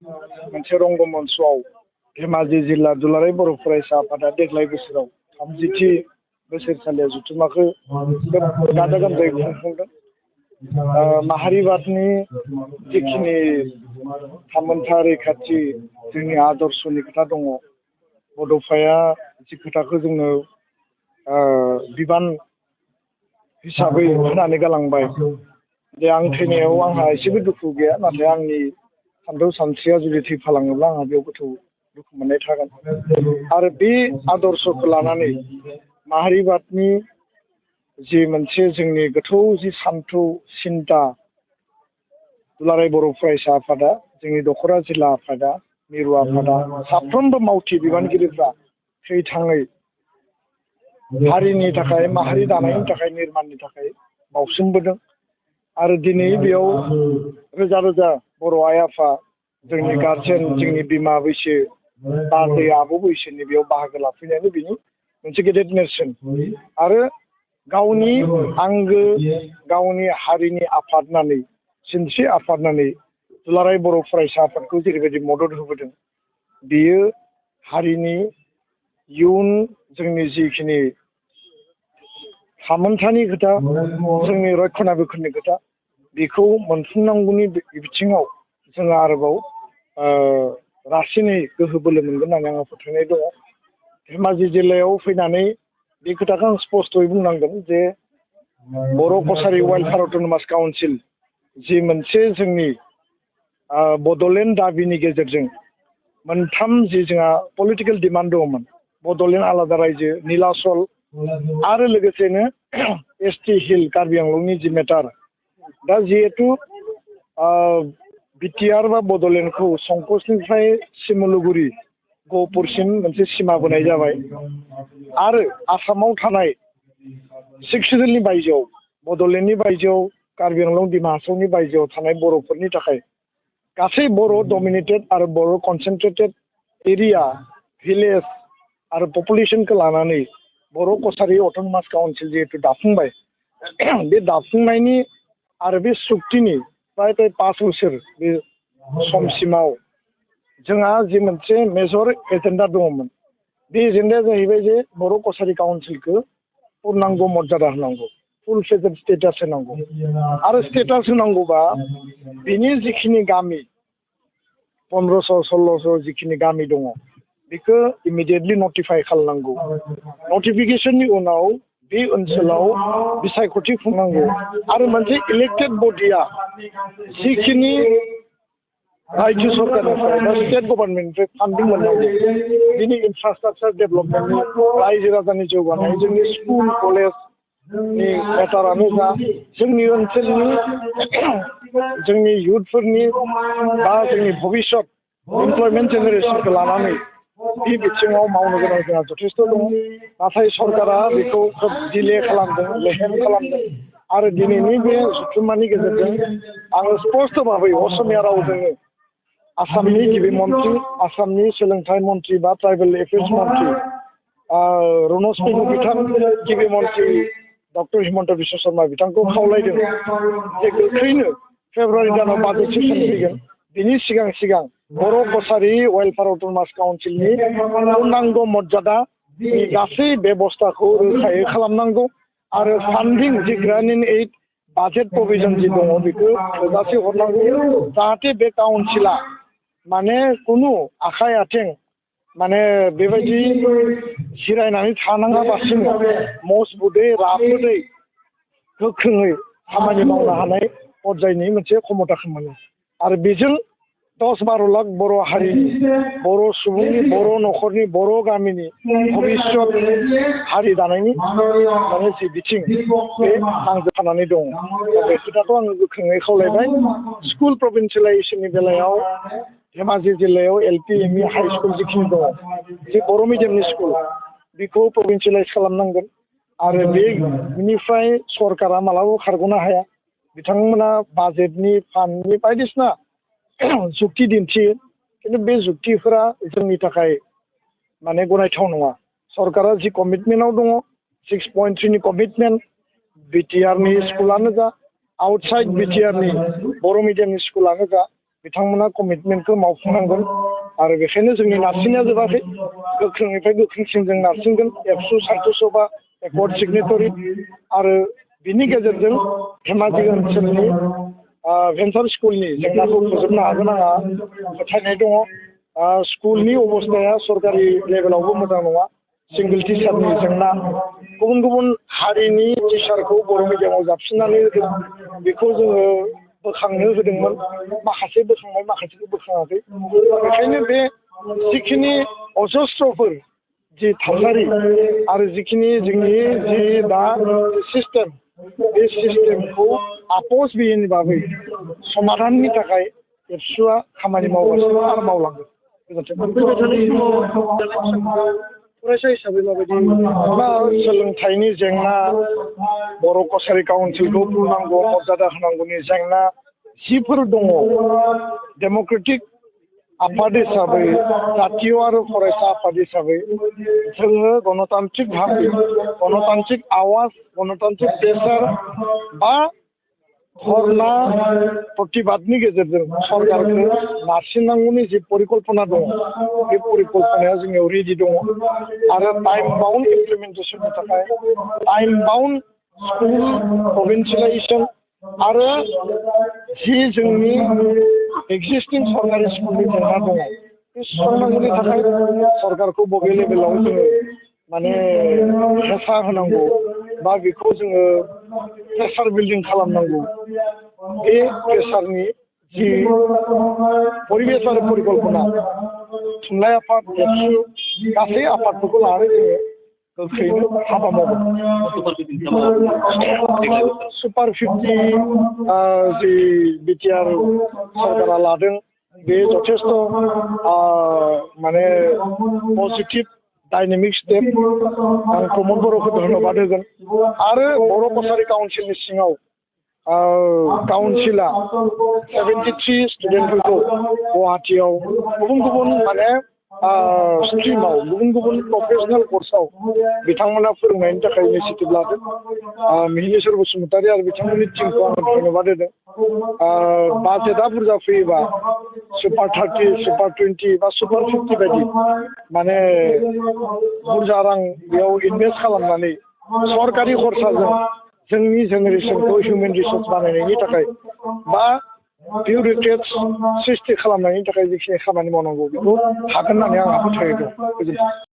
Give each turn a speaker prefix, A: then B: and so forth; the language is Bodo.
A: मोनसे रंगमन्चआव धेमाजि जिल्ला दुलाराय बर' फरायसा आफादा देग्लाय बोसोराव 30थि बोसोरसालिया जथुम्माखौ गाजा गोमजायै खुंफुंदों। माहारिबादनि जिखिनि थामोनथा रैखाथि जोंनि आदर्शनि खोथा दङ, बड'फाया जि खोथाखौ जोंनो बिबान हिसाबै होनानै गालांबाय जे आं थैनायाव आंहा एसेबो दुखु गैया, नाथाय आंनि सानथौ सानस्रिया जुदि थैफालाङोब्ला आंहा बेयाव गोथौ दुखु मोननाय थागोन। आरो बे आदर्शखौ लानानै माहारिबादनि जि मोनसे जोंनि गोथौ जि सान्थौ सिन्ता दुलाराय बर' फरायसा आफादा, जोंनि दख'रा जिल्ला आफादा, मिरु आफादा, साफ्रोमबो मावथि बिबानगिरिफ्रा थैथाङै हारिनि थाखाय, माहारि दानायनि थाखाय, निर्माणनि थाखाय बावसोमबोदों। आरो दिनै बेयाव रोजा रोजा बर' आइ आफा, जोंनि गार्जेन, जोंनि बिमा बैसो, बाजै आबौ बैसोनि बेयाव बाहागो लाफैनायानो बिनि मोनसे गेदेर नेरसोन। आरो गावनि आंगो, गावनि हारिनि आफाद होननानै, सिनस्रि आफाद होननानै दुलाराय बर' फरायसा आफादखौ जेरैबायदि मदद होबोदों, बियो हारिनि इयुन जोंनि जिखिनि थामोनथानि खोथा, जोंनि रक्षनाबेक्षननि खोथा, बेखौ मोनफुंनांगौनि बिथिङाव जोङो आरोबाव रासिनै गोहो बोलो मोनगोन होननानै आंहा फोथायनाय दङ। धेमाजि जिल्लायाव फैनानै बे खोथाखौ आं स्पष्टयै बुंनांगोन जे बर' कसारि वेलफेयार अट'नमास काउन्सिल जि मोनसे जोंनि बड'लेण्ड दाबिनि गेजेरजों मोनथाम जि जोंहा पलिटिकेल डिमान्ड दङमोन, बड'लेण्ड आलादा रायजो, नीलाचल आरो लोगोसेनो एसटि हिल कार्बि आंलंनि जि मेटार, दा जिहेतु बिटिआर बा बड'लेण्डखौ संकसनिफ्राय सिमलुगुरि गहपुरसिम मोनसे सिमा बोनाय जाबाय। आरो आसामाव थानाय 6 सिडुलनि बायजोआव, बड'लेण्डनि बायजोआव, कार्बि आंलं डिमा हासावनि बायजोआव थानाय बर'फोरनि थाखाय गासै बर' डमिनेटेड आरो बर' कनसेन्ट्रेटेड एरिया, भिलेज आरो पपुलेसनखौ लानानै बर' कसारि अट'नमास काउन्सिल जिहेतु दाफुंबाय, बे दाफुंनायनि आरो बे सुक्तिनि प्राय 5 बोसोर बे समसिमाव जोंहा जि मोनसे मेजर एजेन्डा दङमोन, बे एजेन्डाया जाहैबाय जे बर' कसारि काउन्सिलखौ पुर्नांग मर्यादा होनांगौ, फुल फ्लेजेड स्टेटास होनांगौ। आरो स्टेटास होनांगौबा बिनि जिखिनि गामि 1500-1600 जिखिनि गामि दङ, बेखौ इमिडियेटलि नटिफाइ खालामनांगौ। नटिफिकेसननि उनाव बे ओनसोलाव बिसायख'थि खुंनांगौ। आरो मोनसे इलेक्टेड बडिया जिखिनि रायजो सरकारनिफ्राय बा स्टेट गभर्नमेन्टनिफ्राय फान्डिं मोननांगौ, बिनि इनफ्रास्ट्राक्चार डेभेलपमेन्टनि, रायजो राजानि जौगानाय, जोंनि स्कुल कलेजनि मेटारानो जा, जोंनि ओनसोलनि जोंनि इयुथफोरनि बा जोंनि भबिष्यत इमप्लयमेन्ट जेनेरेसनखौ लानानै बे बिथिङाव मावनो गोनां जोंहा जथेस्थ' दङ। नाथाय सरकारा बेखौ खोब डिले खालामदों, लेहेम खालामदों। आरो दिनैनि बे जथुम्मानि गेजेरजों आङो स्पष्ट भाबै असमिया रावजोंनो आसामनि गिबि मन्त्रि, आसामनि सोलोंथाइ मन्त्रि बा ट्राइबेल एफेयार्स मन्त्रि रनज पेगु बिथां, गिबि मन्त्रि डक्टर हिमन्त बिश्व शर्मा बिथांखौ खावलायदों जे गोख्रैनो फेब्रुवारि दानाव बाजेट सेसन फैगोन, बिनि सिगां सिगां बर' कसारि वेलफेयार अट'नमास काउन्सिलनि पुर्नांग मर्यादा गासै बेबस्थाखौ रोखायै खालामनांगौ। आरो फान्डिं जि ग्रान्ट इन एइड बाजेट प्रभिजन जि दङ, बेखौ थोजासे हरनांगौ, जाहाथे बे काउन्सिला माने खुनु आखाइ आथिं माने बेबायदि जिरायनानै थानाङाबासिनो मजबुतै, राफोदै, गोख्रोङै खामानि मावनो हानाय पर्यायनि मोनसे क्षमताखौ मोनो। आरो बेजों 10-12 लाख बर' हारिनि, बर' सुबुंनि, बर' न'खरनि, बर' गामिनि भबिष्यत हारि दानायनि माने जि बिथिं बे नांजोबनानै दङ। दा बे खोथाखौ आङो गोख्रोङै खावलायबाय। स्कुल प्रभिन्सियेलाइजेसननि बेलायाव धेमाजि जिल्लायाव एलपि, एमइ, हाइ स्कुल जिखिनि दङ, जे बर' मिडियामनि स्कुल, बेखौ प्रभिन्सियेलाइज खालामनांगोन। आरो बेनिफ्राय सरकारा मालाबाबो खारग'नो हाया। बिथांमोना बाजेटनि, फान्डनि बायदिसिना जुक्ति दिन्थियो, खिन्थु बे जुक्तिफोरा जोंनि थाखाय माने गनायथाव नङा। सरकारा जि कमिटमेन्टआव दङ, 6.3नि कमिटमेन्ट, बिटिआरनि स्कुलानो जा, आउटसाइड बिटिआरनि बर' मिडियामनि स्कुलानो जा, बिथांमोना कमिटमेन्टखौ मावफुंनांगोन आरो बेखायनो जोंनि नारसिननाया जोबाखै गोख्रोंनिफ्राय गोख्रोंसिन जों नारसिनगोन 100 बा एकर्ड सिगनेटरि आरो बिनि गेजेरजों धेमाजि ओनसोलनि भेन्सार स्कुलनि जेंनाखौ फोजोबनो हागोन आंहा फोथायनाय दङ स्कुलनि अबस्थाया सरकारि लेभेलावबो मोजां नङा सिंगल टिचारनि जेंना गुबुन गुबुन हारिनि टिचारखौ बर' मिडियामाव जाबसिननानै होदों बेखौ जोङो बोखांनो होदोंमोन माखासे बोखांबाय माखासेखौ बोखाङाखै बेखायनो बे जिखिनि अजस्रफोर जि थासारि आरो जिखिनि जोंनि जि दा सिस्टेम बे सिस्टेमखौ आपोस बिनि बागै समाधाननि थाखाय एबसुआ खामानि मावगासिनो आरो मावलांगोन फरायसा हिसाबै माबायदि सोलोंथाइनि जेंना बर' कसारि काउन्सिलखौ बुंनांगौ मर्यादा होनांगौनि जेंना जिफोर दङ डेम'क्रेटिक आफाद हिसाबै जातीय आरो फरायसा आफाद हिसाबै जोङो गणतान्त्रिक भाबै गणतान्त्रिक आवाज गणतान्त्रिक प्रेसार बा धरना प्रतिबादनि गेजेरजों सरकारखौ नारसिननांगौनि जि परिकल्पना दङ बे परिकल्पनाया जोंनियाव रेडि दङ आरो टाइम बाउन्ड इमप्लिमेन्टेसननि थाखाय टाइम बाउन्ड स्कुल प्रभिन्सियेलाइजेसन आरो जि जोंनि एक्जिस्टिं सरकारि स्कुलनि जेंना दङ बे सुस्रांनांगौनि थाखाय सरकारखौ बबे लेभेलाव जोङो माने हेंथा होनांगौ बा बेखौ जोङो प्रेसार बिल्डिं खालामनांगौ बे प्रेसारनि जि परिबेस आरो परिकल्पना थुनलाइ आफाद एबसु गासै आफादफोरखौ लानानै जोङो गोख्रैनो हाबा मावगोन सुपार 50 जि बिटिआर सरकारा लादों बे जथेस्थ' माने पजिटिभ डाइनामिक स्टेप आं प्रमद बर'खौ धन्यबाद होगोन आरो बर' कसारि काउन्सिलनि सिङाव काउन्सिला 73 स्टुडेन्टफोरखौ गुवाहाटियाव गुबुन गुबुन माने स्ट्रिमाव गुबुन गुबुन प्रफेसनेल कर्सआव बिथांमोना फोरोंनायनि थाखाय इनिसिएटिभ लादों मिहिनेश्वर बसुमतारी आरो बिथांमोननि टिमखौ आं धन्यबाद होदों बाजेटआ बुरजा फैयोबा सुपार 30 सुपार 20 बा सुपार 50 बायदि माने बुरजा रां बेयाव इनभेस्ट खालामनानै सरकारि खरसाजों जोंनि जेनेरेसनखौ हिउमेन रिसर्स बानायनायनि थाखाय बा बिउरोक्रेट्स सृष्टि खालामनायनि थाखाय जिखिनि खामानि मावनांगौ बेखौ हागोन होननानै आंहा फोथायनाय दं गोजोन्थों